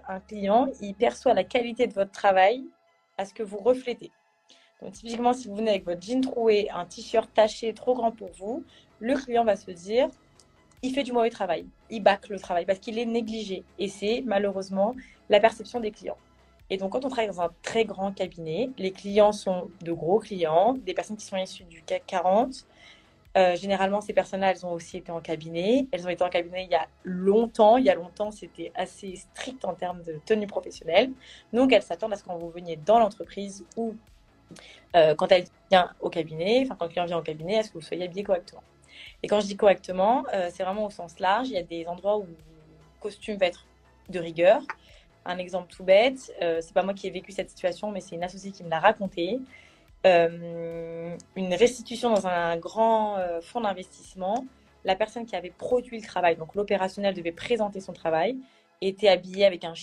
un client, il perçoit la qualité de votre travail à ce que vous reflétez. Donc, typiquement, si vous venez avec votre jean troué, un t-shirt taché trop grand pour vous, le client va se dire, il fait du mauvais travail, il bâcle le travail parce qu'il est négligé. Et c'est malheureusement la perception des clients. Et donc, quand on travaille dans un très grand cabinet, les clients sont de gros clients, des personnes qui sont issues du CAC 40. Généralement, ces personnes-là, elles ont aussi été en cabinet. Elles ont été en cabinet il y a longtemps. Il y a longtemps, c'était assez strict en termes de tenue professionnelle. Donc, elles s'attendent à ce que quand vous veniez dans l'entreprise ou quand elle vient au cabinet, enfin quand le client vient au cabinet, à ce que vous soyez habillé correctement. Et quand je dis correctement, c'est vraiment au sens large. Il y a des endroits où le costume va être de rigueur. Un exemple tout bête, c'est pas moi qui ai vécu cette situation, mais c'est une associée qui me l'a raconté. Une restitution dans un grand fonds d'investissement. La personne qui avait produit le travail, donc l'opérationnel devait présenter son travail, était habillée avec un